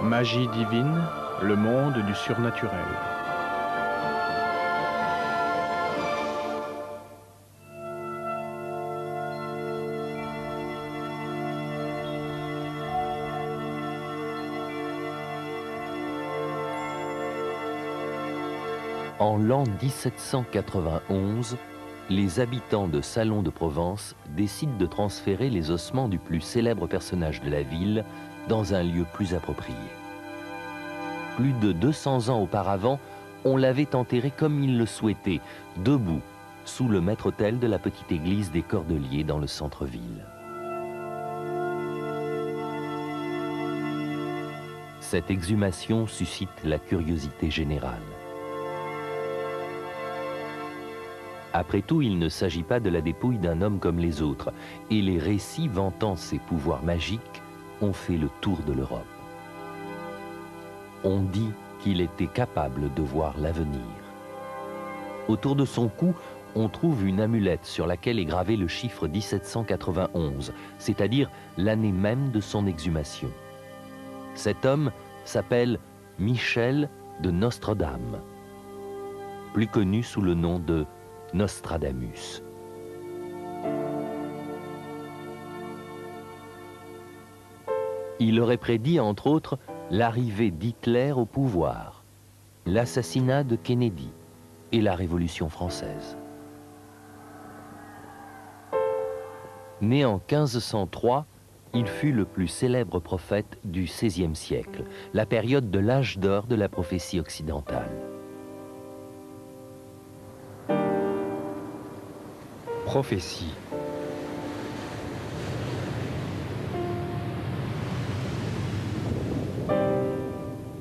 Magie divine, le monde du surnaturel. En l'an 1791, les habitants de Salon de Provence décident de transférer les ossements du plus célèbre personnage de la ville dans un lieu plus approprié. Plus de 200 ans auparavant, on l'avait enterré comme il le souhaitait, debout, sous le maître-autel de la petite église des Cordeliers dans le centre-ville. Cette exhumation suscite la curiosité générale. Après tout, il ne s'agit pas de la dépouille d'un homme comme les autres, et les récits vantant ses pouvoirs magiques ont fait le tour de l'Europe. On dit qu'il était capable de voir l'avenir. Autour de son cou, on trouve une amulette sur laquelle est gravé le chiffre 1791, c'est-à-dire l'année même de son exhumation. Cet homme s'appelle Michel de Nostredame, plus connu sous le nom de Nostradamus. Il aurait prédit, entre autres, l'arrivée d'Hitler au pouvoir, l'assassinat de Kennedy et la Révolution française. Né en 1503, il fut le plus célèbre prophète du XVIe siècle, la période de l'âge d'or de la prophétie occidentale. Prophétie.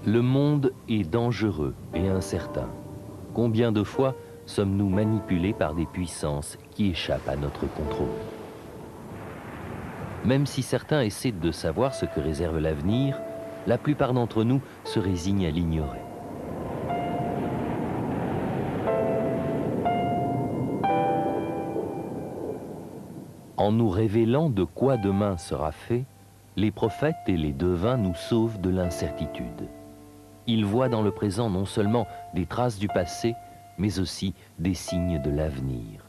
Le monde est dangereux et incertain. Combien de fois sommes-nous manipulés par des puissances qui échappent à notre contrôle? Même si certains essaient de savoir ce que réserve l'avenir, la plupart d'entre nous se résignent à l'ignorer. En nous révélant de quoi demain sera fait, les prophètes et les devins nous sauvent de l'incertitude. Ils voient dans le présent non seulement des traces du passé, mais aussi des signes de l'avenir.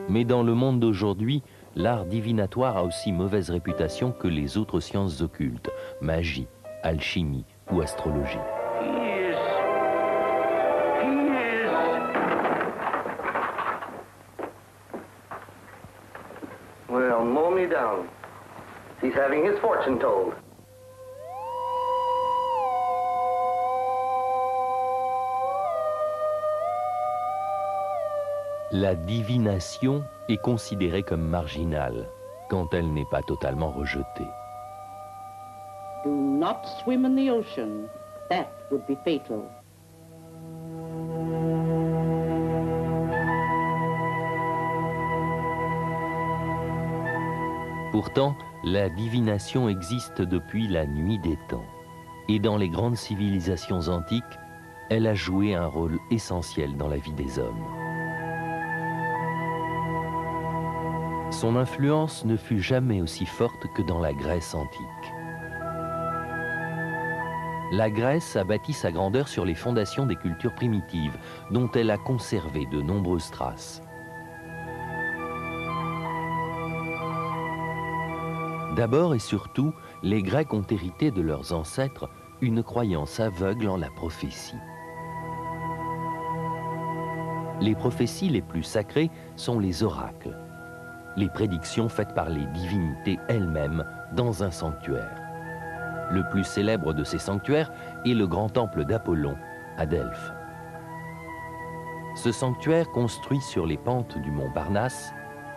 Mais dans le monde d'aujourd'hui, l'art divinatoire a aussi mauvaise réputation que les autres sciences occultes, magie, alchimie ou astrologie. Well, mow me down. He's having his fortune told. La divination est considérée comme marginale quand elle n'est pas totalement rejetée. Do not swim in the ocean. That would be fatal. Pourtant, la divination existe depuis la nuit des temps. Et dans les grandes civilisations antiques, elle a joué un rôle essentiel dans la vie des hommes. Son influence ne fut jamais aussi forte que dans la Grèce antique. La Grèce a bâti sa grandeur sur les fondations des cultures primitives, dont elle a conservé de nombreuses traces. D'abord et surtout, les Grecs ont hérité de leurs ancêtres une croyance aveugle en la prophétie. Les prophéties les plus sacrées sont les oracles, les prédictions faites par les divinités elles-mêmes dans un sanctuaire. Le plus célèbre de ces sanctuaires est le grand temple d'Apollon à Delphes. Ce sanctuaire, construit sur les pentes du mont Parnasse,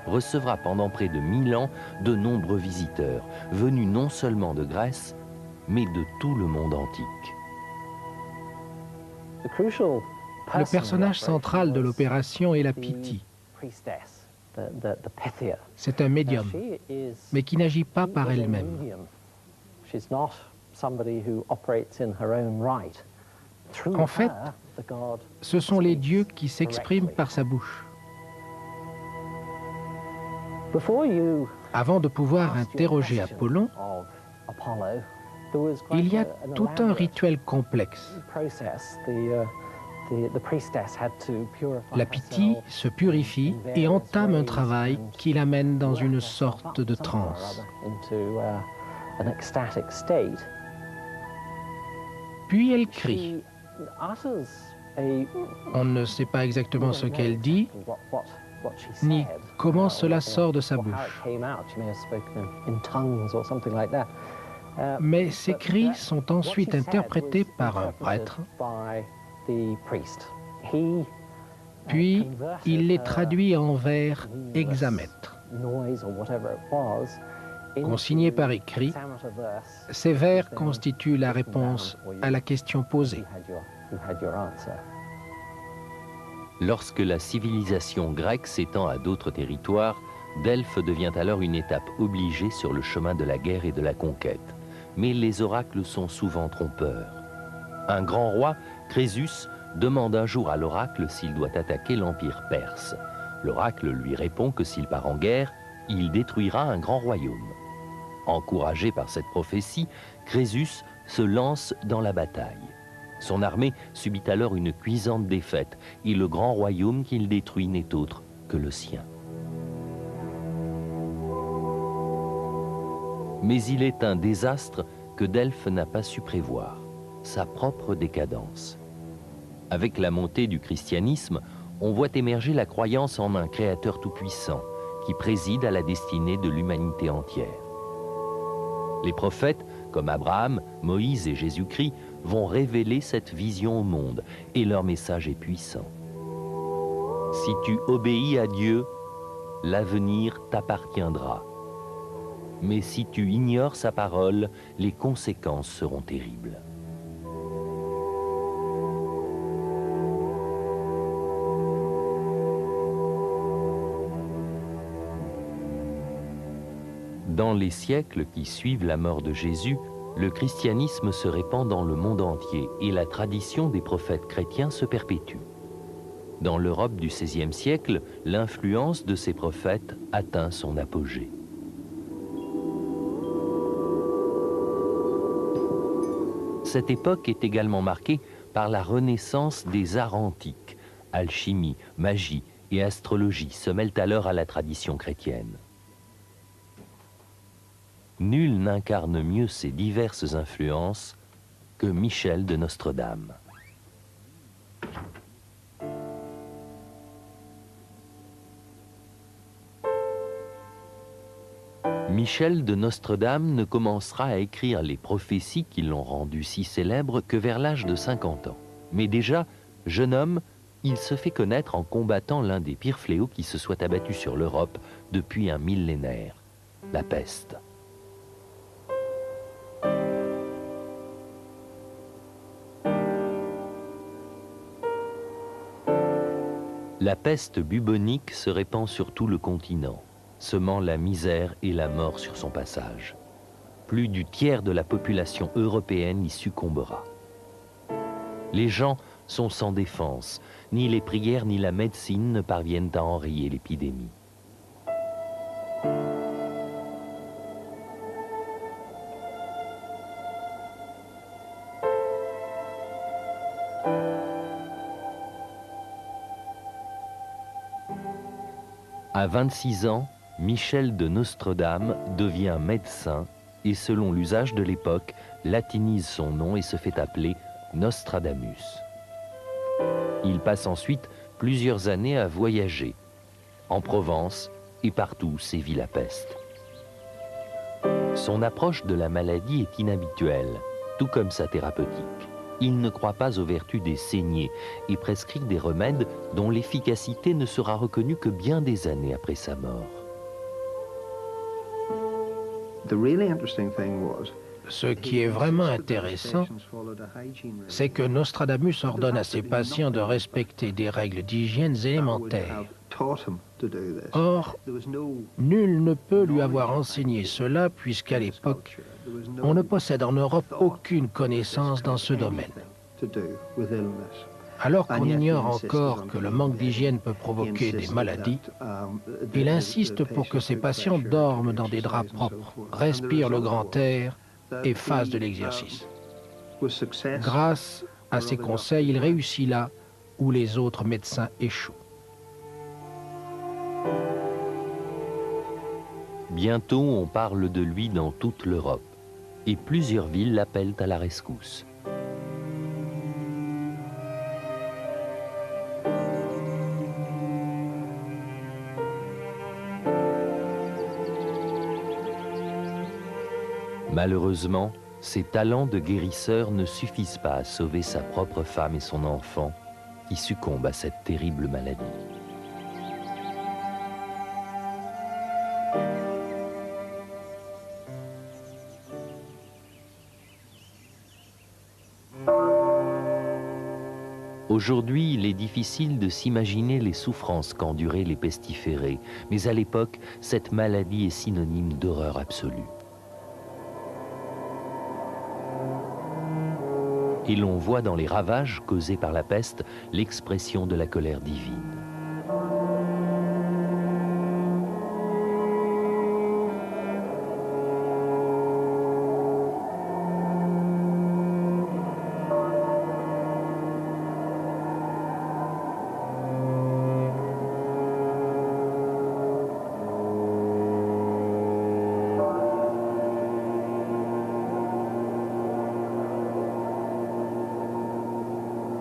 recevra pendant près de 1000 ans de nombreux visiteurs, venus non seulement de Grèce, mais de tout le monde antique. Le personnage central de l'opération est la Pythie. C'est un médium, mais qui n'agit pas par elle-même. En fait, ce sont les dieux qui s'expriment par sa bouche. Avant de pouvoir interroger Apollon, il y a tout un rituel complexe. La Pythie se purifie et entame un travail qui l'amène dans une sorte de transe. Puis elle crie. On ne sait pas exactement ce qu'elle dit, ni comment cela sort de sa bouche. Mais ces cris sont ensuite interprétés par un prêtre, puis il les traduit en vers hexamètres. Consignés par écrit, ces vers constituent la réponse à la question posée. Lorsque la civilisation grecque s'étend à d'autres territoires, Delphes devient alors une étape obligée sur le chemin de la guerre et de la conquête. Mais les oracles sont souvent trompeurs. Un grand roi, Crésus, demande un jour à l'oracle s'il doit attaquer l'empire perse. L'oracle lui répond que s'il part en guerre, il détruira un grand royaume. Encouragé par cette prophétie, Crésus se lance dans la bataille. Son armée subit alors une cuisante défaite et le grand royaume qu'il détruit n'est autre que le sien. Mais il est un désastre que Delphes n'a pas su prévoir, sa propre décadence. Avec la montée du christianisme, on voit émerger la croyance en un créateur tout-puissant qui préside à la destinée de l'humanité entière. Les prophètes, comme Abraham, Moïse et Jésus-Christ, vont révéler cette vision au monde et leur message est puissant. Si tu obéis à Dieu, l'avenir t'appartiendra. Mais si tu ignores sa parole, les conséquences seront terribles. Dans les siècles qui suivent la mort de Jésus, le christianisme se répand dans le monde entier et la tradition des prophètes chrétiens se perpétue. Dans l'Europe du XVIe siècle, l'influence de ces prophètes atteint son apogée. Cette époque est également marquée par la renaissance des arts antiques. Alchimie, magie et astrologie se mêlent alors à la tradition chrétienne. Nul n'incarne mieux ces diverses influences que Michel de Nostredame. Michel de Nostredame ne commencera à écrire les prophéties qui l'ont rendu si célèbre que vers l'âge de 50 ans. Mais déjà, jeune homme, il se fait connaître en combattant l'un des pires fléaux qui se soit abattu sur l'Europe depuis un millénaire, la peste. La peste bubonique se répand sur tout le continent, semant la misère et la mort sur son passage. Plus du tiers de la population européenne y succombera. Les gens sont sans défense, ni les prières ni la médecine ne parviennent à enrayer l'épidémie. À 26 ans, Michel de Nostredame devient médecin et, selon l'usage de l'époque, latinise son nom et se fait appeler Nostradamus. Il passe ensuite plusieurs années à voyager, en Provence et partout où sévit la peste. Son approche de la maladie est inhabituelle, tout comme sa thérapeutique. Il ne croit pas aux vertus des saignées et prescrit des remèdes dont l'efficacité ne sera reconnue que bien des années après sa mort. Ce qui est vraiment intéressant, c'est que Nostradamus ordonne à ses patients de respecter des règles d'hygiène élémentaires. Or, nul ne peut lui avoir enseigné cela puisqu'à l'époque, on ne possède en Europe aucune connaissance dans ce domaine. Alors qu'on ignore encore que le manque d'hygiène peut provoquer des maladies, il insiste pour que ses patients dorment dans des draps propres, respirent le grand air et fassent de l'exercice. Grâce à ses conseils, il réussit là où les autres médecins échouent. Bientôt, on parle de lui dans toute l'Europe, et plusieurs villes l'appellent à la rescousse. Malheureusement, ses talents de guérisseur ne suffisent pas à sauver sa propre femme et son enfant qui succombent à cette terrible maladie. Aujourd'hui, il est difficile de s'imaginer les souffrances qu'enduraient les pestiférés, mais à l'époque, cette maladie est synonyme d'horreur absolue. Et l'on voit dans les ravages causés par la peste l'expression de la colère divine.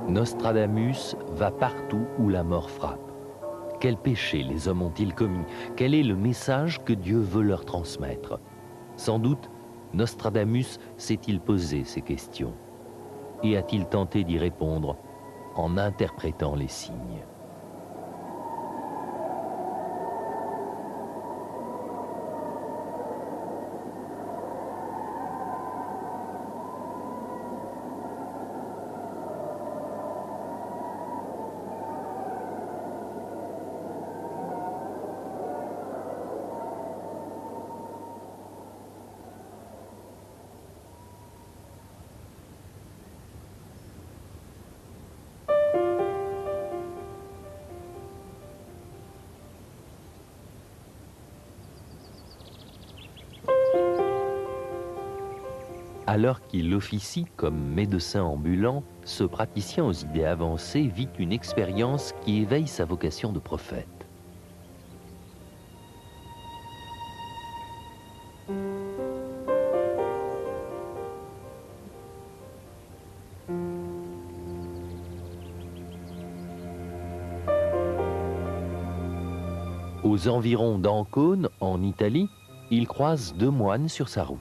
Nostradamus va partout où la mort frappe. Quel péché les hommes ont-ils commis? Quel est le message que Dieu veut leur transmettre? Sans doute, Nostradamus s'est-il posé ces questions et a-t-il tenté d'y répondre en interprétant les signes? Alors qu'il officie comme médecin ambulant, ce praticien aux idées avancées vit une expérience qui éveille sa vocation de prophète. Aux environs d'Ancône, en Italie, il croise deux moines sur sa route.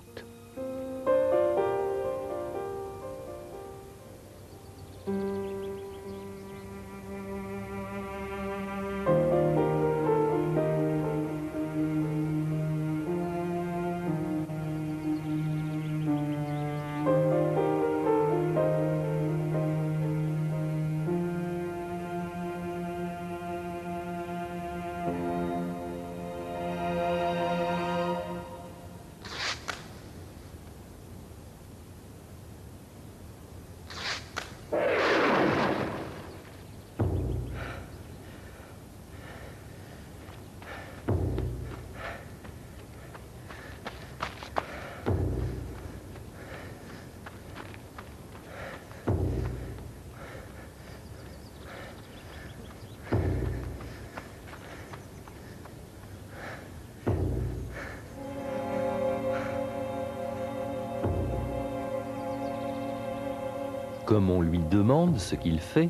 Comme on lui demande ce qu'il fait,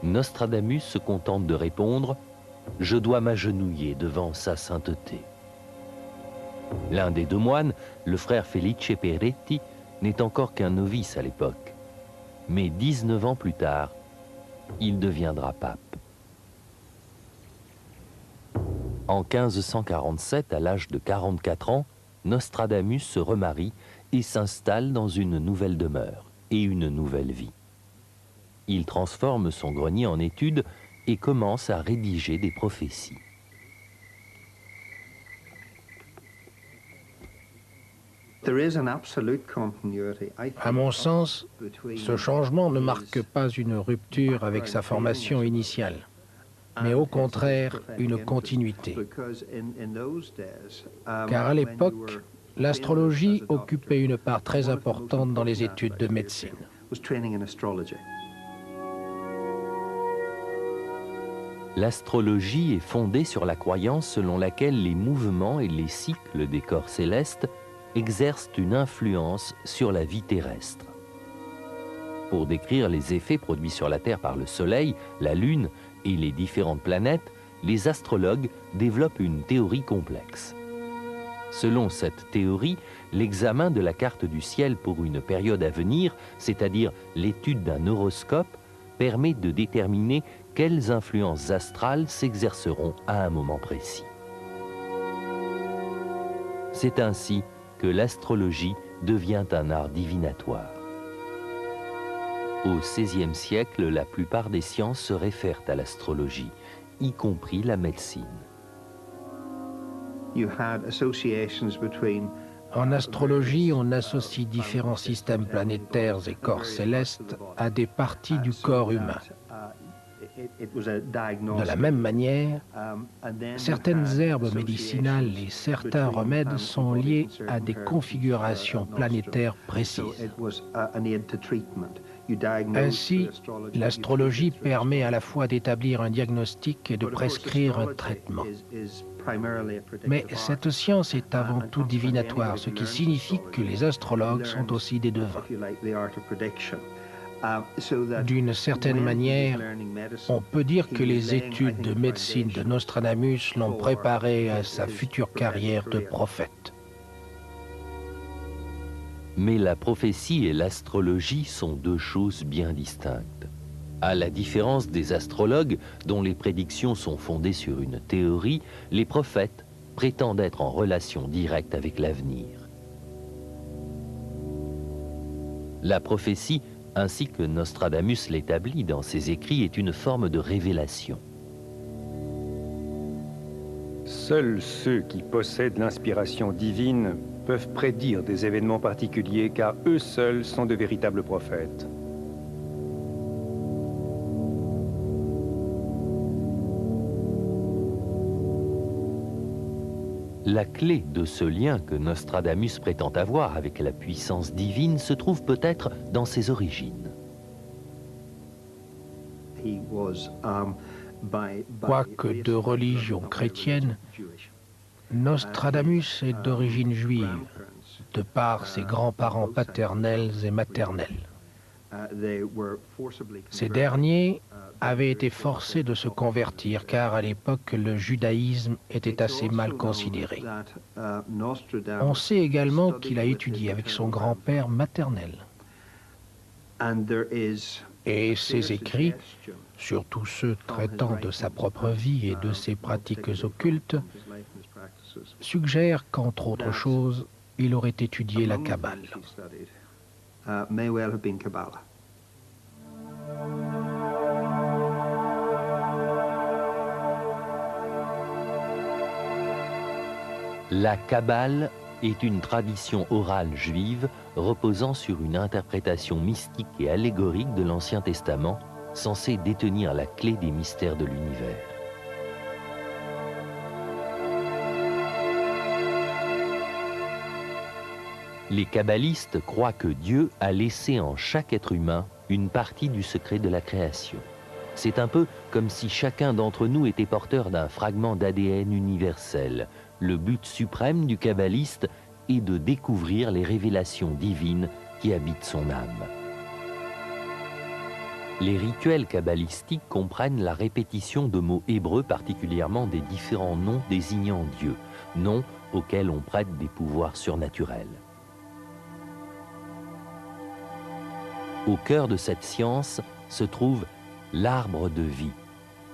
Nostradamus se contente de répondre « Je dois m'agenouiller devant sa sainteté ». L'un des deux moines, le frère Felice Peretti, n'est encore qu'un novice à l'époque. Mais 19 ans plus tard, il deviendra pape. En 1547, à l'âge de 44 ans, Nostradamus se remarie et s'installe dans une nouvelle demeure et une nouvelle vie. Il transforme son grenier en étude et commence à rédiger des prophéties. À mon sens, ce changement ne marque pas une rupture avec sa formation initiale, mais au contraire une continuité. Car à l'époque, l'astrologie occupait une part très importante dans les études de médecine. L'astrologie est fondée sur la croyance selon laquelle les mouvements et les cycles des corps célestes exercent une influence sur la vie terrestre. Pour décrire les effets produits sur la Terre par le Soleil, la Lune et les différentes planètes, les astrologues développent une théorie complexe. Selon cette théorie, l'examen de la carte du ciel pour une période à venir, c'est-à-dire l'étude d'un horoscope, permet de déterminer quelles influences astrales s'exerceront à un moment précis. C'est ainsi que l'astrologie devient un art divinatoire. Au XVIe siècle, la plupart des sciences se réfèrent à l'astrologie, y compris la médecine. En astrologie, on associe différents systèmes planétaires et corps célestes à des parties du corps humain. De la même manière, certaines herbes médicinales et certains remèdes sont liés à des configurations planétaires précises. Ainsi, l'astrologie permet à la fois d'établir un diagnostic et de prescrire un traitement. Mais cette science est avant tout divinatoire, ce qui signifie que les astrologues sont aussi des devins. D'une certaine manière, on peut dire que les études de médecine de Nostradamus l'ont préparé à sa future carrière de prophète. Mais la prophétie et l'astrologie sont deux choses bien distinctes. À la différence des astrologues, dont les prédictions sont fondées sur une théorie, les prophètes prétendent être en relation directe avec l'avenir. La prophétie, ainsi que Nostradamus l'établit dans ses écrits, est une forme de révélation. Seuls ceux qui possèdent l'inspiration divine peuvent prédire des événements particuliers, car eux seuls sont de véritables prophètes. La clé de ce lien que Nostradamus prétend avoir avec la puissance divine se trouve peut-être dans ses origines. Quoique de religion chrétienne, Nostradamus est d'origine juive, de par ses grands-parents paternels et maternels. Ces derniers avaient été forcés de se convertir car à l'époque le judaïsme était assez mal considéré. On sait également qu'il a étudié avec son grand-père maternel. Et ses écrits, surtout ceux traitant de sa propre vie et de ses pratiques occultes, suggèrent qu'entre autres choses, il aurait étudié la Kabbale. La Kabbale est une tradition orale juive reposant sur une interprétation mystique et allégorique de l'Ancien Testament, censée détenir la clé des mystères de l'univers. Les kabbalistes croient que Dieu a laissé en chaque être humain une partie du secret de la création. C'est un peu comme si chacun d'entre nous était porteur d'un fragment d'ADN universel. Le but suprême du kabbaliste est de découvrir les révélations divines qui habitent son âme. Les rituels kabbalistiques comprennent la répétition de mots hébreux, particulièrement des différents noms désignant Dieu, noms auxquels on prête des pouvoirs surnaturels. Au cœur de cette science se trouve l'arbre de vie,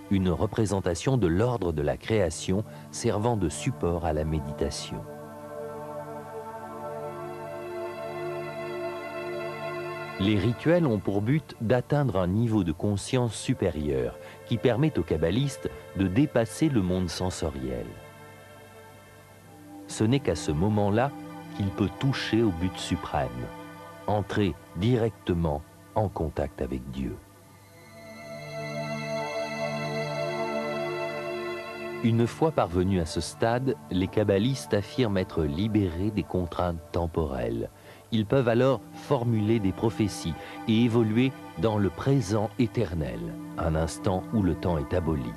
une représentation de l'ordre de la création servant de support à la méditation. Les rituels ont pour but d'atteindre un niveau de conscience supérieur qui permet aux kabbalistes de dépasser le monde sensoriel. Ce n'est qu'à ce moment-là qu'il peut toucher au but suprême, entrer directement en contact avec Dieu. Une fois parvenus à ce stade, les kabbalistes affirment être libérés des contraintes temporelles. Ils peuvent alors formuler des prophéties et évoluer dans le présent éternel, un instant où le temps est aboli.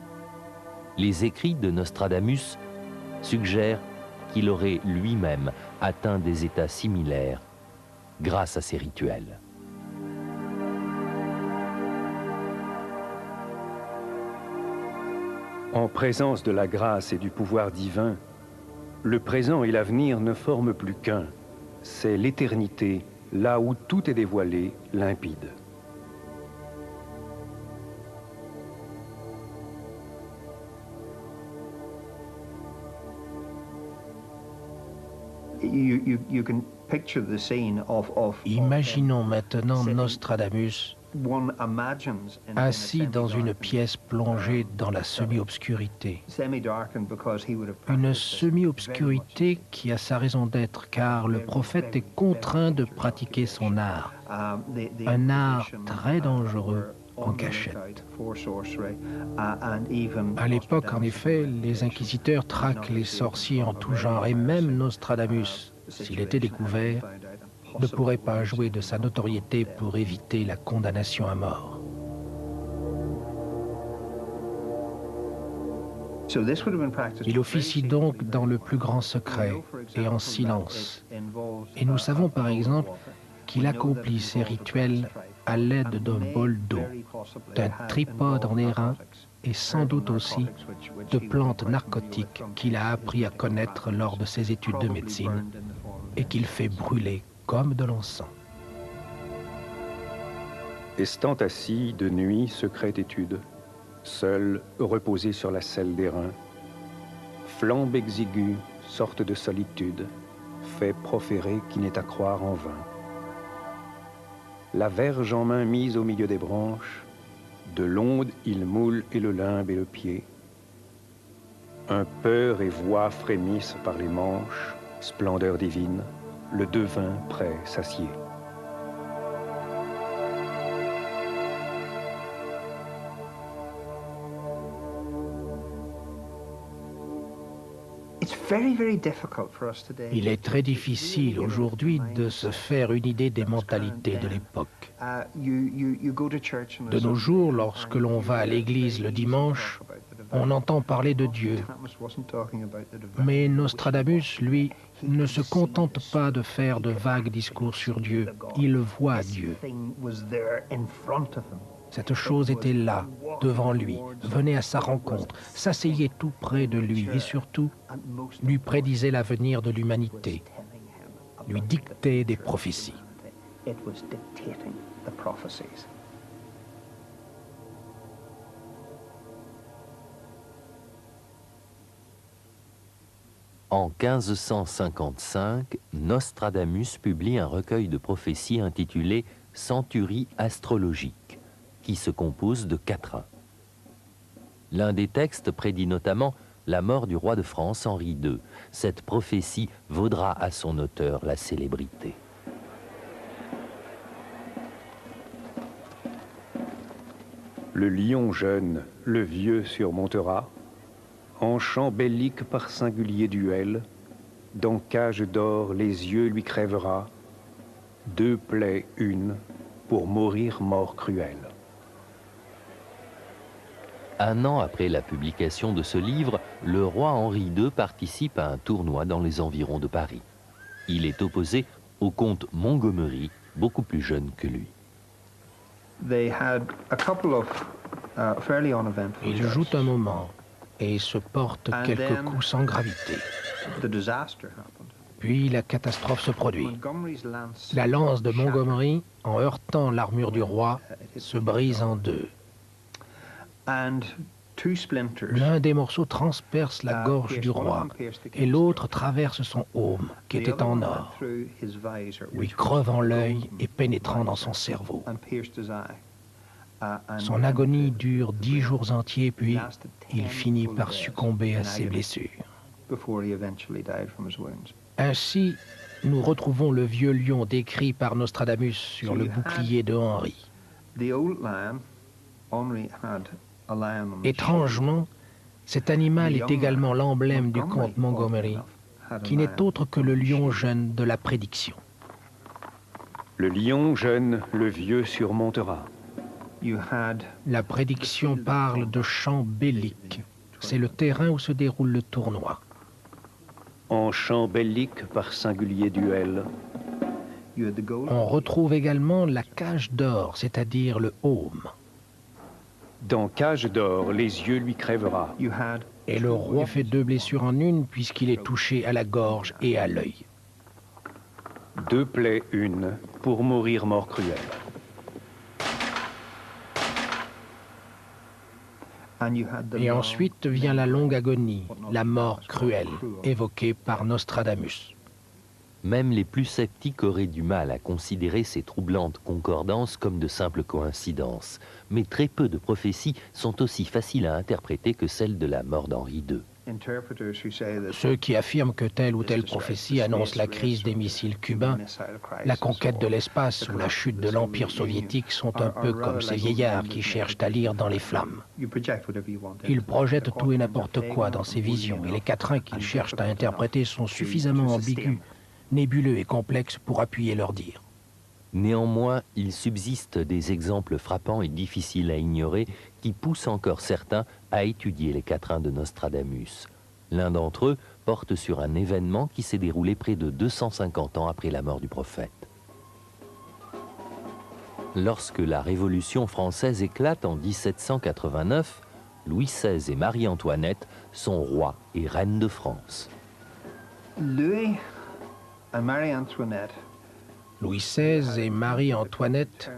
Les écrits de Nostradamus suggèrent qu'il aurait lui-même atteint des états similaires grâce à ces rituels. En présence de la grâce et du pouvoir divin, le présent et l'avenir ne forment plus qu'un. C'est l'éternité, là où tout est dévoilé, limpide. Imaginons maintenant Nostradamus assis dans une pièce plongée dans la semi-obscurité. Une semi-obscurité qui a sa raison d'être, car le prophète est contraint de pratiquer son art, un art très dangereux en cachette. À l'époque, en effet, les inquisiteurs traquent les sorciers en tout genre, et même Nostradamus, s'il était découvert, ne pourrait pas jouer de sa notoriété pour éviter la condamnation à mort. Il officie donc dans le plus grand secret et en silence. Et nous savons par exemple qu'il accomplit ces rituels à l'aide d'un bol d'eau, d'un tripode en airain et sans doute aussi de plantes narcotiques qu'il a appris à connaître lors de ses études de médecine et qu'il fait brûler comme de l'encens. Estant assis de nuit, secrète étude, seul, reposé sur la selle d'airain, flambe exiguë, sorte de solitude, fait proférer qui n'est à croire en vain. La verge en main mise au milieu des branches, de l'onde il moule et le limbe et le pied. Un peur et voix frémissent par les manches, splendeur divine, le devin prêt s'assied. Il est très difficile aujourd'hui de se faire une idée des mentalités de l'époque. De nos jours, lorsque l'on va à l'église le dimanche, on entend parler de Dieu. Mais Nostradamus, lui, ne se contente pas de faire de vagues discours sur Dieu. Il voit Dieu. Cette chose était là, devant lui, venait à sa rencontre, s'asseyait tout près de lui et surtout lui prédisait l'avenir de l'humanité, lui dictait des prophéties. En 1555, Nostradamus publie un recueil de prophéties intitulé « Centurie astrologique », qui se compose de 4 L'un des textes prédit notamment la mort du roi de France Henri II. Cette prophétie vaudra à son auteur la célébrité. Le lion jeune, le vieux surmontera, en chant bellique par singulier duel, dans cage d'or les yeux lui crèvera, 2 plaies une, pour mourir mort cruelle. Un an après la publication de ce livre, le roi Henri II participe à un tournoi dans les environs de Paris. Il est opposé au comte Montgomery, beaucoup plus jeune que lui. Ils jouent un moment et se portent quelques coups sans gravité. Puis la catastrophe se produit. La lance de Montgomery, en heurtant l'armure du roi, se brise en 2. L'un des morceaux transperce la gorge du roi et l'autre traverse son aume, qui était en or, lui crevant l'œil et pénétrant dans son cerveau. Son agonie dure 10 jours entiers, puis il finit par succomber à ses blessures. Ainsi, nous retrouvons le vieux lion décrit par Nostradamus sur le bouclier de Henri. Étrangement, cet animal est également l'emblème du comte Montgomery, qui n'est autre que le lion jeune de la prédiction. Le lion jeune, le vieux surmontera. La prédiction parle de champ bellique. C'est le terrain où se déroule le tournoi. En champ bellique par singulier duel. On retrouve également la cage d'or, c'est-à-dire le aume. Dans cage d'or, les yeux lui crèvera. Et le roi fait 2 blessures en une puisqu'il est touché à la gorge et à l'œil. 2 plaies, une, pour mourir mort cruelle. Et ensuite vient la longue agonie, la mort cruelle, évoquée par Nostradamus. Même les plus sceptiques auraient du mal à considérer ces troublantes concordances comme de simples coïncidences. Mais très peu de prophéties sont aussi faciles à interpréter que celle de la mort d'Henri II. Ceux qui affirment que telle ou telle prophétie annonce la crise des missiles cubains, la conquête de l'espace ou la chute de l'Empire soviétique sont un peu comme ces vieillards qui cherchent à lire dans les flammes. Ils projettent tout et n'importe quoi dans ces visions, et les quatrains qu'ils cherchent à interpréter sont suffisamment ambigus, nébuleux et complexes pour appuyer leur dire. Néanmoins, il subsiste des exemples frappants et difficiles à ignorer qui poussent encore certains à étudier les quatrains de Nostradamus. L'un d'entre eux porte sur un événement qui s'est déroulé près de 250 ans après la mort du prophète. Lorsque la Révolution française éclate en 1789, Louis XVI et Marie-Antoinette sont rois et reines de France. Louis et Marie-Antoinette. Louis XVI et Marie-Antoinette,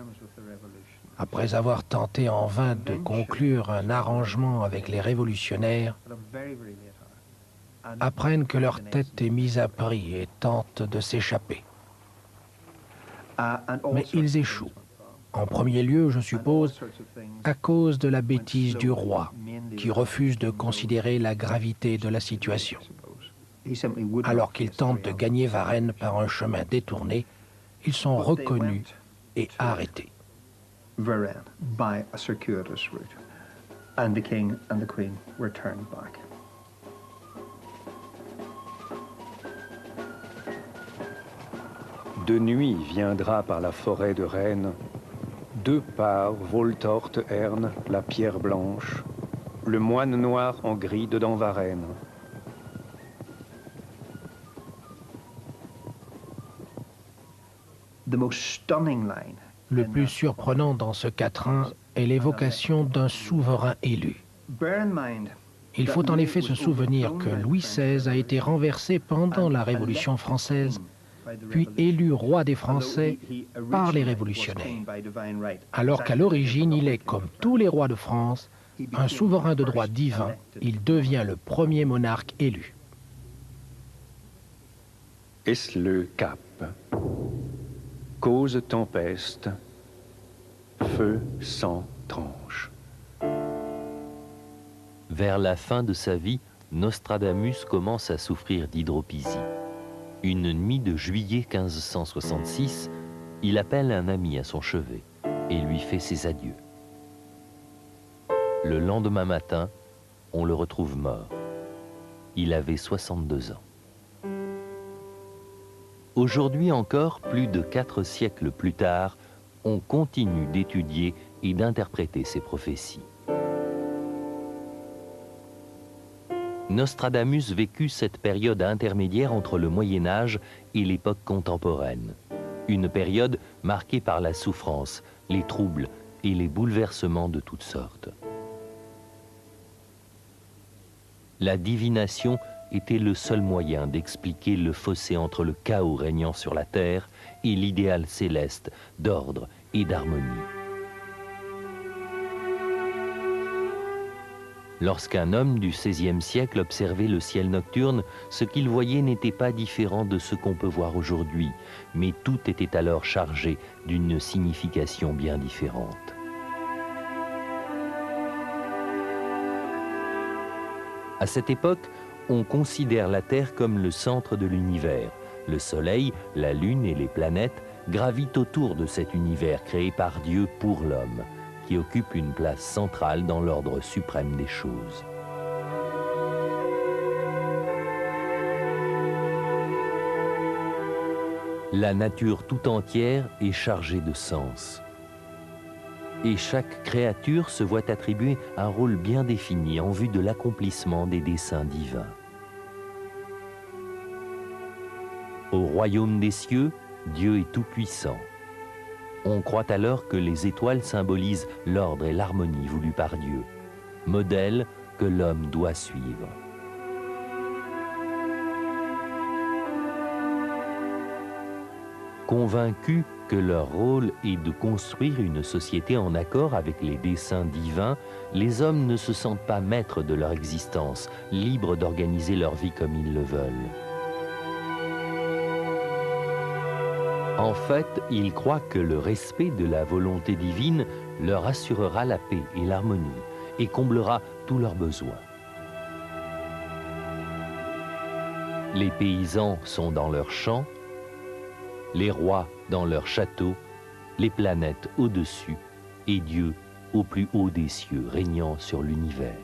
après avoir tenté en vain de conclure un arrangement avec les révolutionnaires, apprennent que leur tête est mise à prix et tentent de s'échapper. Mais ils échouent. En premier lieu, je suppose, à cause de la bêtise du roi, qui refuse de considérer la gravité de la situation. Alors qu'ils tentent de gagner Varennes par un chemin détourné, ils sont reconnus et arrêtés. Varennes by a circuitous route, and the king and the queen were turned back. De nuit viendra par la forêt de Rennes 2 parts voltortes herne la pierre blanche, le moine noir en gris dedans Varennes. Le plus surprenant dans ce quatrain est l'évocation d'un souverain élu. Il faut en effet se souvenir que Louis XVI a été renversé pendant la Révolution française, puis élu roi des Français par les révolutionnaires, alors qu'à l'origine, il est, comme tous les rois de France, un souverain de droit divin. Il devient le premier monarque élu. Est-ce le cap? Cause tempeste, feu sans tranche. Vers la fin de sa vie, Nostradamus commence à souffrir d'hydropisie. Une nuit de juillet 1566, il appelle un ami à son chevet et lui fait ses adieux. Le lendemain matin, on le retrouve mort. Il avait 62 ans. Aujourd'hui encore, plus de 4 siècles plus tard, on continue d'étudier et d'interpréter ces prophéties. Nostradamus vécut cette période intermédiaire entre le Moyen Âge et l'époque contemporaine. Une période marquée par la souffrance, les troubles et les bouleversements de toutes sortes. La divination était le seul moyen d'expliquer le fossé entre le chaos régnant sur la terre et l'idéal céleste d'ordre et d'harmonie. Lorsqu'un homme du XVIe siècle observait le ciel nocturne, ce qu'il voyait n'était pas différent de ce qu'on peut voir aujourd'hui, mais tout était alors chargé d'une signification bien différente. À cette époque, on considère la Terre comme le centre de l'univers, Le Soleil, la Lune et les planètes gravitent autour de cet univers créé par Dieu pour l'homme, qui occupe une place centrale dans l'ordre suprême des choses. La nature tout entière est chargée de sens. Et chaque créature se voit attribuer un rôle bien défini en vue de l'accomplissement des desseins divins. Au royaume des cieux, Dieu est tout-puissant. On croit alors que les étoiles symbolisent l'ordre et l'harmonie voulus par Dieu, modèle que l'homme doit suivre. Convaincus que leur rôle est de construire une société en accord avec les desseins divins, les hommes ne se sentent pas maîtres de leur existence, libres d'organiser leur vie comme ils le veulent. En fait, ils croient que le respect de la volonté divine leur assurera la paix et l'harmonie et comblera tous leurs besoins. Les paysans sont dans leurs champs, les rois dans leurs châteaux, les planètes au-dessus et Dieu au plus haut des cieux régnant sur l'univers.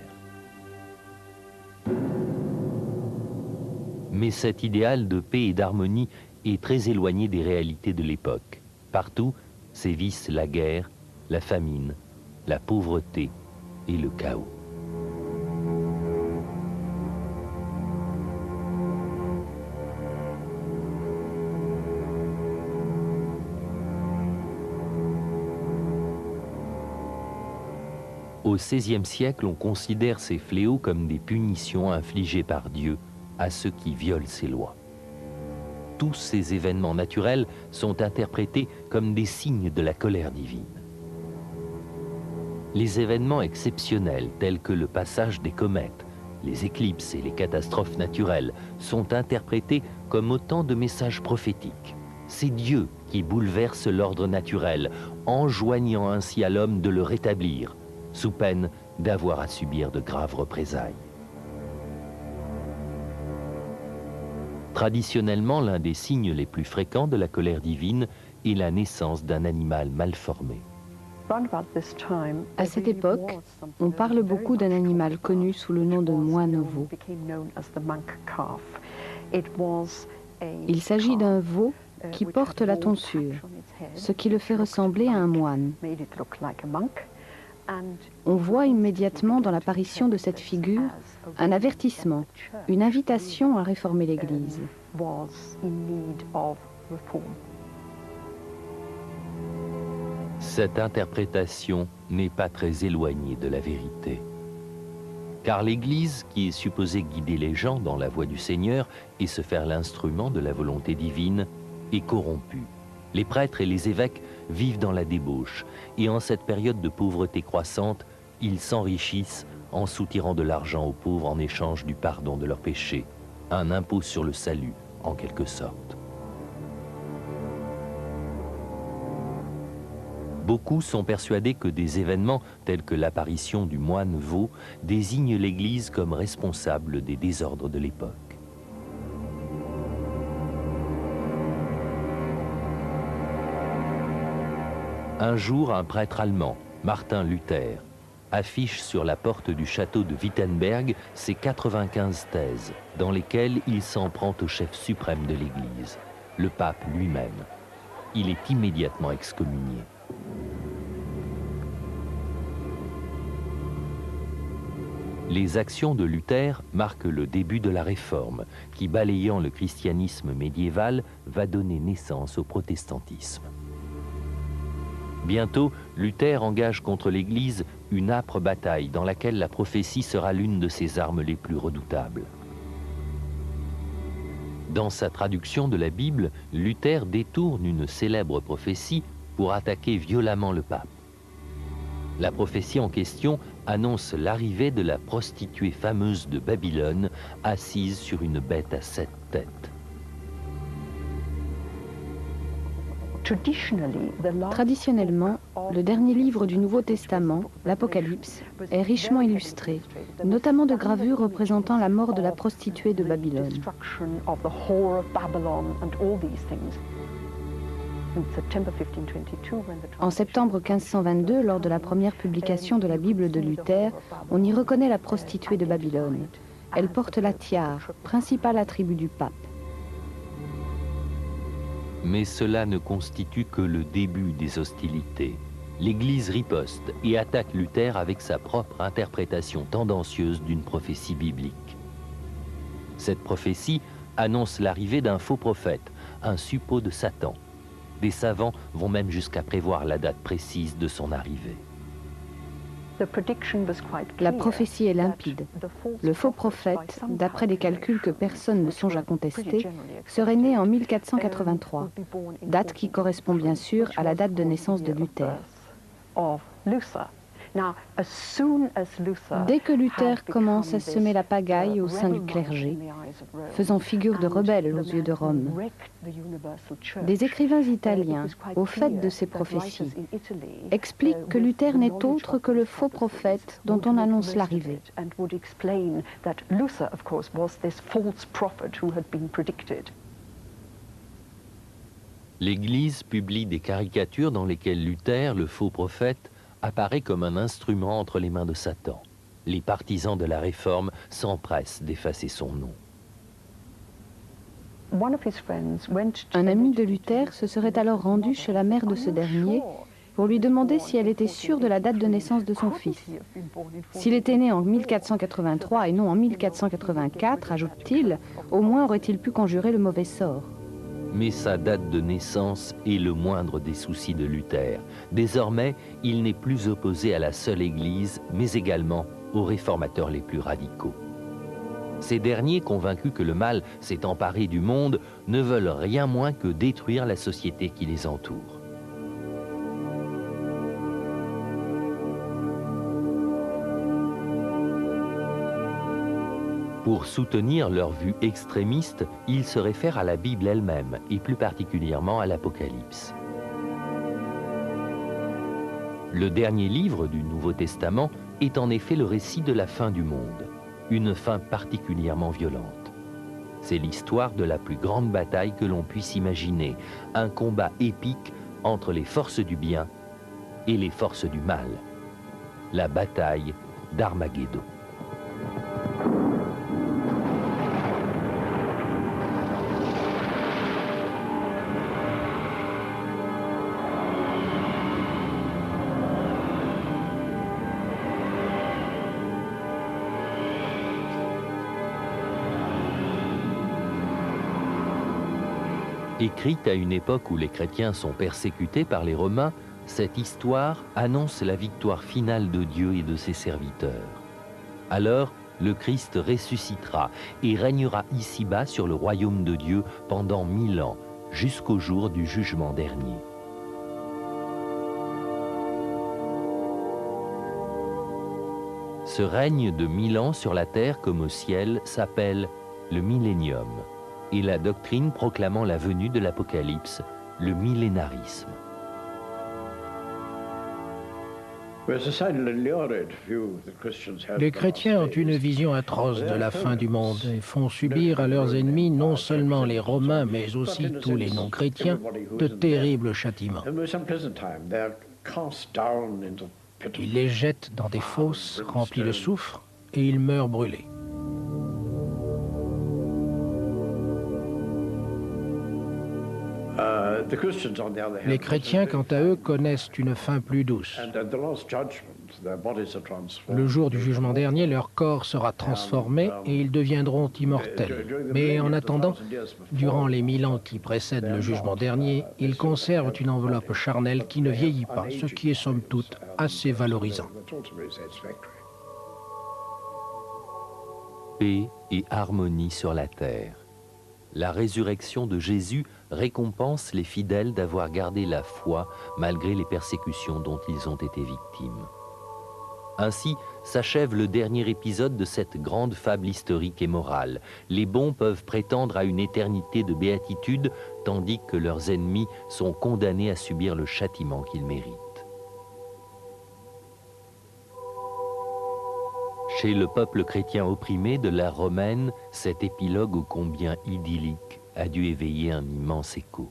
Mais cet idéal de paix et d'harmonie est très éloigné des réalités de l'époque. Partout sévissent la guerre, la famine, la pauvreté et le chaos. Au XVIe siècle, on considère ces fléaux comme des punitions infligées par Dieu à ceux qui violent ses lois. Tous ces événements naturels sont interprétés comme des signes de la colère divine. Les événements exceptionnels tels que le passage des comètes, les éclipses et les catastrophes naturelles sont interprétés comme autant de messages prophétiques. C'est Dieu qui bouleverse l'ordre naturel, enjoignant ainsi à l'homme de le rétablir, sous peine d'avoir à subir de graves représailles. Traditionnellement, l'un des signes les plus fréquents de la colère divine est la naissance d'un animal mal formé. À cette époque, on parle beaucoup d'un animal connu sous le nom de moine veau. Il s'agit d'un veau qui porte la tonsure, ce qui le fait ressembler à un moine. On voit immédiatement dans l'apparition de cette figure un avertissement, une invitation à réformer l'Église. Cette interprétation n'est pas très éloignée de la vérité. Car l'Église, qui est supposée guider les gens dans la voie du Seigneur et se faire l'instrument de la volonté divine, est corrompue. Les prêtres et les évêques vivent dans la débauche et en cette période de pauvreté croissante, ils s'enrichissent en soutirant de l'argent aux pauvres en échange du pardon de leurs péchés, un impôt sur le salut en quelque sorte. Beaucoup sont persuadés que des événements tels que l'apparition du moine veau désignent l'Église comme responsable des désordres de l'époque. Un jour, un prêtre allemand, Martin Luther, affiche sur la porte du château de Wittenberg ses 95 thèses, dans lesquelles il s'en prend au chef suprême de l'Église, le pape lui-même. Il est immédiatement excommunié. Les actions de Luther marquent le début de la Réforme, qui, balayant le christianisme médiéval, va donner naissance au protestantisme. Bientôt, Luther engage contre l'Église une âpre bataille dans laquelle la prophétie sera l'une de ses armes les plus redoutables. Dans sa traduction de la Bible, Luther détourne une célèbre prophétie pour attaquer violemment le pape. La prophétie en question annonce l'arrivée de la prostituée fameuse de Babylone, assise sur une bête à 7 têtes. Traditionnellement, le dernier livre du Nouveau Testament, l'Apocalypse, est richement illustré, notamment de gravures représentant la mort de la prostituée de Babylone. En septembre 1522, lors de la première publication de la Bible de Luther, on y reconnaît la prostituée de Babylone. Elle porte la tiare, principal attribut du pape. Mais cela ne constitue que le début des hostilités. L'Église riposte et attaque Luther avec sa propre interprétation tendancieuse d'une prophétie biblique. Cette prophétie annonce l'arrivée d'un faux prophète, un suppôt de Satan. Des savants vont même jusqu'à prévoir la date précise de son arrivée. La prophétie est limpide. Le faux prophète, d'après des calculs que personne ne songe à contester, serait né en 1483, date qui correspond bien sûr à la date de naissance de Luther. Dès que Luther commence à semer la pagaille au sein du clergé, faisant figure de rebelle aux yeux de Rome, des écrivains italiens, au fait de ces prophéties, expliquent que Luther n'est autre que le faux prophète dont on annonce l'arrivée. L'Église publie des caricatures dans lesquelles Luther, le faux prophète, apparaît comme un instrument entre les mains de Satan. Les partisans de la Réforme s'empressent d'effacer son nom. Un ami de Luther se serait alors rendu chez la mère de ce dernier pour lui demander si elle était sûre de la date de naissance de son fils. S'il était né en 1483 et non en 1484, ajoute-t-il, au moins aurait-il pu conjurer le mauvais sort. Mais sa date de naissance est le moindre des soucis de Luther. Désormais, il n'est plus opposé à la seule Église, mais également aux réformateurs les plus radicaux. Ces derniers, convaincus que le mal s'est emparé du monde, ne veulent rien moins que détruire la société qui les entoure. Pour soutenir leur vue extrémiste, ils se réfèrent à la Bible elle-même, et plus particulièrement à l'Apocalypse. Le dernier livre du Nouveau Testament est en effet le récit de la fin du monde, une fin particulièrement violente. C'est l'histoire de la plus grande bataille que l'on puisse imaginer, un combat épique entre les forces du bien et les forces du mal, la bataille d'Armageddon. Écrite à une époque où les chrétiens sont persécutés par les Romains, cette histoire annonce la victoire finale de Dieu et de ses serviteurs. Alors, le Christ ressuscitera et régnera ici-bas sur le royaume de Dieu pendant 1000 ans, jusqu'au jour du jugement dernier. Ce règne de 1000 ans sur la terre comme au ciel s'appelle le millénium, et la doctrine proclamant la venue de l'Apocalypse, le millénarisme. Les chrétiens ont une vision atroce de la fin du monde et font subir à leurs ennemis non seulement les Romains, mais aussi tous les non-chrétiens, de terribles châtiments. Ils les jettent dans des fosses remplies de soufre et ils meurent brûlés. Les chrétiens, quant à eux, connaissent une fin plus douce. Le jour du jugement dernier, leur corps sera transformé et ils deviendront immortels. Mais en attendant, durant les 1000 ans qui précèdent le jugement dernier, ils conservent une enveloppe charnelle qui ne vieillit pas, ce qui est somme toute assez valorisant. Paix et harmonie sur la terre. La résurrection de Jésus récompense les fidèles d'avoir gardé la foi malgré les persécutions dont ils ont été victimes. Ainsi s'achève le dernier épisode de cette grande fable historique et morale. Les bons peuvent prétendre à une éternité de béatitude, tandis que leurs ennemis sont condamnés à subir le châtiment qu'ils méritent. Chez le peuple chrétien opprimé de l'ère romaine, cet épilogue ô combien idyllique a dû éveiller un immense écho.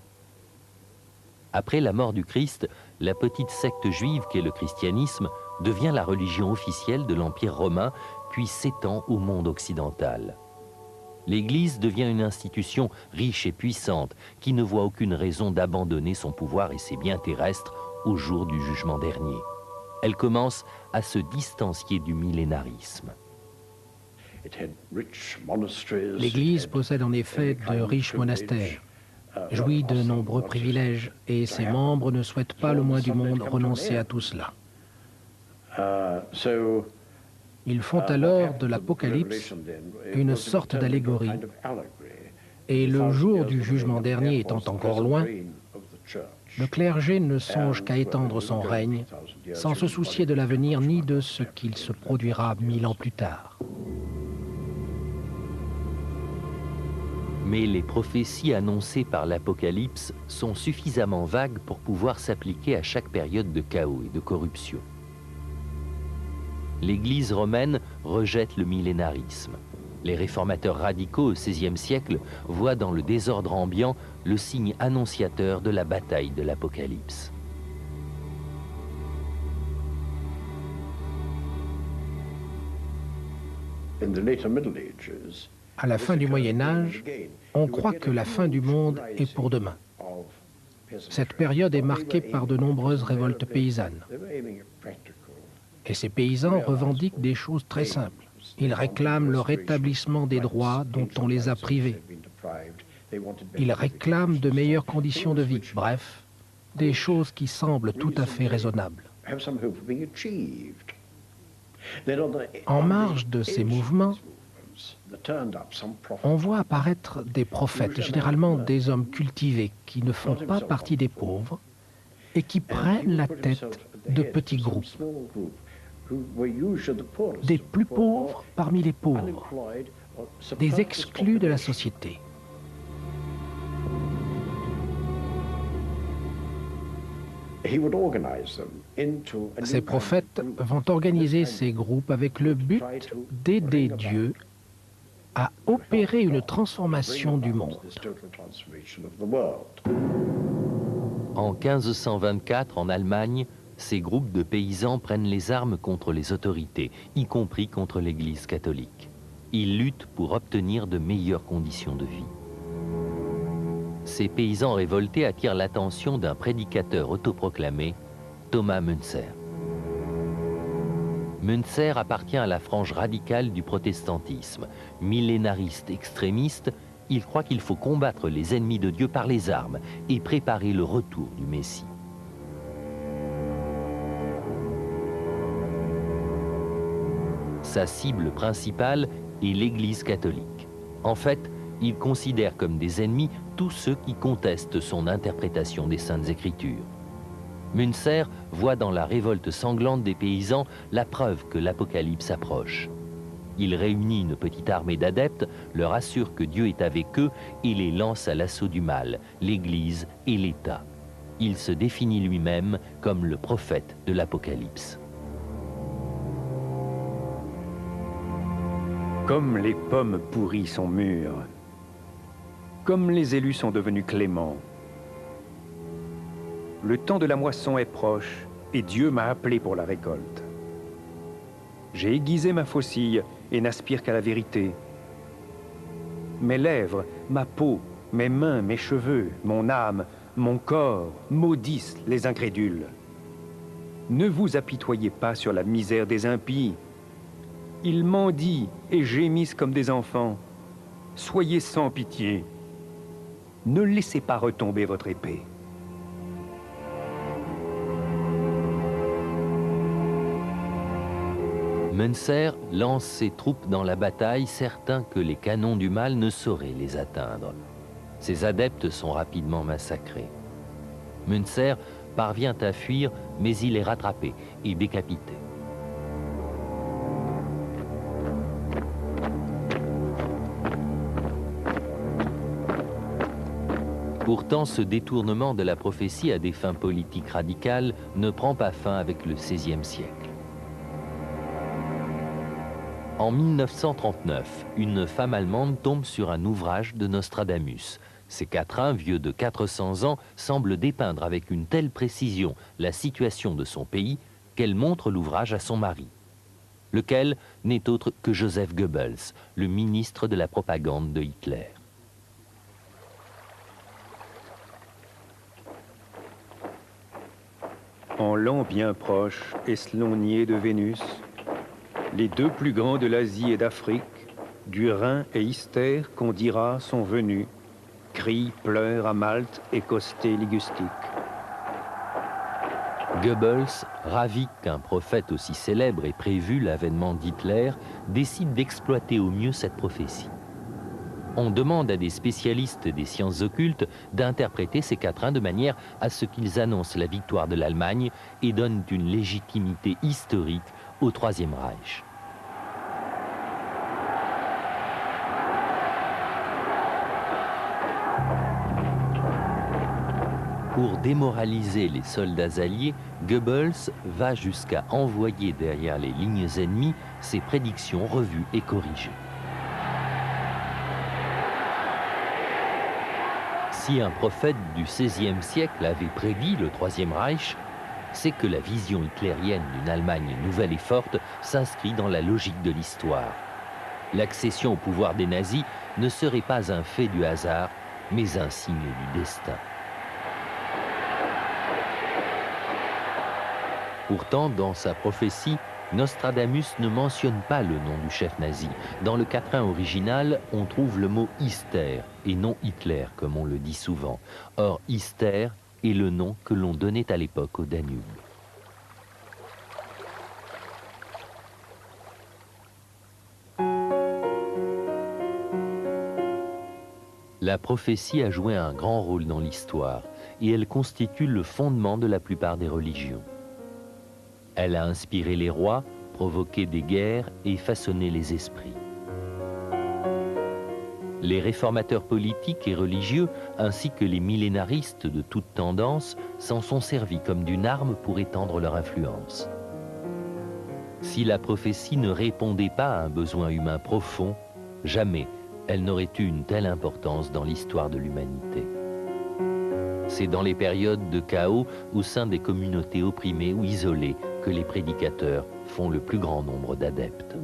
Après la mort du Christ, la petite secte juive qu'est le christianisme devient la religion officielle de l'Empire romain, puis s'étend au monde occidental. L'Église devient une institution riche et puissante qui ne voit aucune raison d'abandonner son pouvoir et ses biens terrestres au jour du jugement dernier. Elle commence à se distancier du millénarisme. L'Église possède en effet de riches monastères, jouit de nombreux privilèges, et ses membres ne souhaitent pas le moins du monde renoncer à tout cela. Ils font alors de l'Apocalypse une sorte d'allégorie, et le jour du jugement dernier étant encore loin, le clergé ne songe qu'à étendre son règne, sans se soucier de l'avenir ni de ce qu'il se produira 1000 ans plus tard. Mais les prophéties annoncées par l'Apocalypse sont suffisamment vagues pour pouvoir s'appliquer à chaque période de chaos et de corruption. L'Église romaine rejette le millénarisme. Les réformateurs radicaux au XVIe siècle voient dans le désordre ambiant le signe annonciateur de la bataille de l'Apocalypse. À la fin du Moyen Âge, on croit que la fin du monde est pour demain. Cette période est marquée par de nombreuses révoltes paysannes. Et ces paysans revendiquent des choses très simples. Ils réclament le rétablissement des droits dont on les a privés. Ils réclament de meilleures conditions de vie. Bref, des choses qui semblent tout à fait raisonnables. En marge de ces mouvements, on voit apparaître des prophètes, généralement des hommes cultivés, qui ne font pas partie des pauvres et qui prennent la tête de petits groupes, des plus pauvres parmi les pauvres, des exclus de la société. Ces prophètes vont organiser ces groupes avec le but d'aider Dieu à opérer une transformation du monde. En 1524, en Allemagne, ces groupes de paysans prennent les armes contre les autorités, y compris contre l'Église catholique. Ils luttent pour obtenir de meilleures conditions de vie. Ces paysans révoltés attirent l'attention d'un prédicateur autoproclamé, Thomas Müntzer. Müntzer appartient à la frange radicale du protestantisme. Millénariste extrémiste, il croit qu'il faut combattre les ennemis de Dieu par les armes et préparer le retour du Messie. Sa cible principale est l'Église catholique. En fait, il considère comme des ennemis tous ceux qui contestent son interprétation des Saintes Écritures. Müntzer voit dans la révolte sanglante des paysans la preuve que l'Apocalypse approche. Il réunit une petite armée d'adeptes, leur assure que Dieu est avec eux et les lance à l'assaut du mal, l'Église et l'État. Il se définit lui-même comme le prophète de l'Apocalypse. Comme les pommes pourries sont mûres, comme les élus sont devenus cléments, le temps de la moisson est proche et Dieu m'a appelé pour la récolte. J'ai aiguisé ma faucille et n'aspire qu'à la vérité. Mes lèvres, ma peau, mes mains, mes cheveux, mon âme, mon corps maudissent les incrédules. Ne vous apitoyez pas sur la misère des impies. Ils mendient et gémissent comme des enfants. Soyez sans pitié. Ne laissez pas retomber votre épée. Müntzer lance ses troupes dans la bataille, certain que les canons du mal ne sauraient les atteindre. Ses adeptes sont rapidement massacrés. Müntzer parvient à fuir, mais il est rattrapé et décapité. Pourtant, ce détournement de la prophétie à des fins politiques radicales ne prend pas fin avec le XVIe siècle. En 1939, une femme allemande tombe sur un ouvrage de Nostradamus. Ces quatrains, vieux de 400 ans, semblent dépeindre avec une telle précision la situation de son pays qu'elle montre l'ouvrage à son mari, lequel n'est autre que Joseph Goebbels, le ministre de la propagande de Hitler. En l'an bien proche, échelonnier de Vénus, les deux plus grands de l'Asie et d'Afrique, du Rhin et Ister, qu'on dira, sont venus, crient, pleurent à Malte et costé ligustique. Goebbels, ravi qu'un prophète aussi célèbre ait prévu l'avènement d'Hitler, décide d'exploiter au mieux cette prophétie. On demande à des spécialistes des sciences occultes d'interpréter ces quatrains de manière à ce qu'ils annoncent la victoire de l'Allemagne et donnent une légitimité historique au Troisième Reich. Pour démoraliser les soldats alliés, Goebbels va jusqu'à envoyer derrière les lignes ennemies ses prédictions revues et corrigées. Si un prophète du XVIe siècle avait prédit le Troisième Reich, c'est que la vision hitlérienne d'une Allemagne nouvelle et forte s'inscrit dans la logique de l'histoire. L'accession au pouvoir des nazis ne serait pas un fait du hasard, mais un signe du destin. Pourtant, dans sa prophétie, Nostradamus ne mentionne pas le nom du chef nazi. Dans le quatrain original, on trouve le mot Hister et non Hitler, comme on le dit souvent. Or, Hister est le nom que l'on donnait à l'époque au Danube. La prophétie a joué un grand rôle dans l'histoire et elle constitue le fondement de la plupart des religions. Elle a inspiré les rois, provoqué des guerres et façonné les esprits. Les réformateurs politiques et religieux, ainsi que les millénaristes de toute tendance, s'en sont servis comme d'une arme pour étendre leur influence. Si la prophétie ne répondait pas à un besoin humain profond, jamais elle n'aurait eu une telle importance dans l'histoire de l'humanité. C'est dans les périodes de chaos au sein des communautés opprimées ou isolées que les prédicateurs font le plus grand nombre d'adeptes.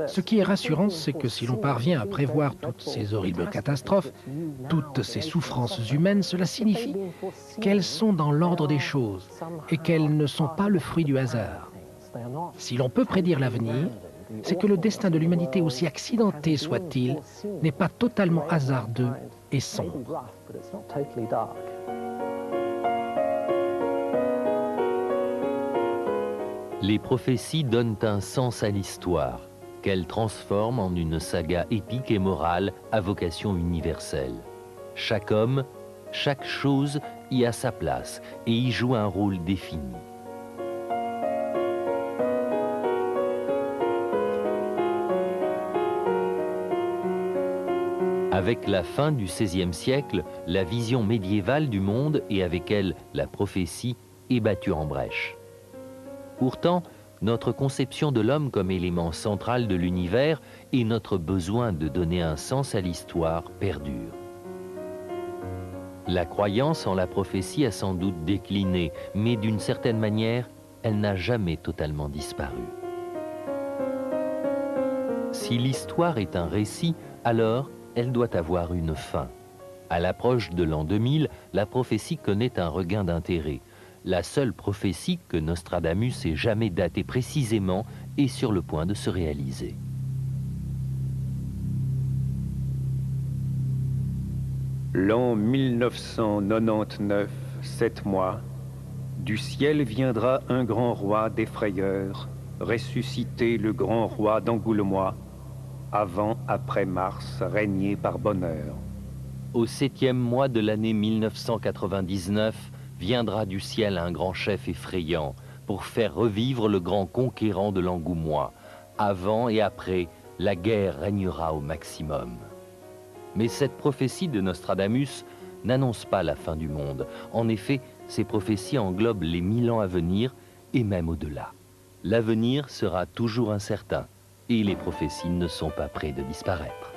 Ce qui est rassurant, c'est que si l'on parvient à prévoir toutes ces horribles catastrophes, toutes ces souffrances humaines, cela signifie qu'elles sont dans l'ordre des choses et qu'elles ne sont pas le fruit du hasard. Si l'on peut prédire l'avenir, c'est que le destin de l'humanité, aussi accidenté soit-il, n'est pas totalement hasardeux et sombre. Les prophéties donnent un sens à l'histoire, qu'elles transforment en une saga épique et morale à vocation universelle. Chaque homme, chaque chose y a sa place et y joue un rôle défini. Avec la fin du XVIe siècle, la vision médiévale du monde et avec elle la prophétie est battue en brèche. Pourtant, notre conception de l'homme comme élément central de l'univers et notre besoin de donner un sens à l'histoire perdurent. La croyance en la prophétie a sans doute décliné, mais d'une certaine manière, elle n'a jamais totalement disparu. Si l'histoire est un récit, alors elle doit avoir une fin. À l'approche de l'an 2000, la prophétie connaît un regain d'intérêt. La seule prophétie que Nostradamus ait jamais datée précisément est sur le point de se réaliser. L'an 1999, 7 mois, du ciel viendra un grand roi des frayeurs, ressusciter le grand roi d'Angoulemois, avant, après Mars, régner par bonheur. Au 7e mois de l'année 1999, viendra du ciel un grand chef effrayant pour faire revivre le grand conquérant de l'Angoumois. Avant et après, la guerre régnera au maximum. Mais cette prophétie de Nostradamus n'annonce pas la fin du monde. En effet, ces prophéties englobent les 1000 ans à venir et même au-delà. L'avenir sera toujours incertain et les prophéties ne sont pas près de disparaître.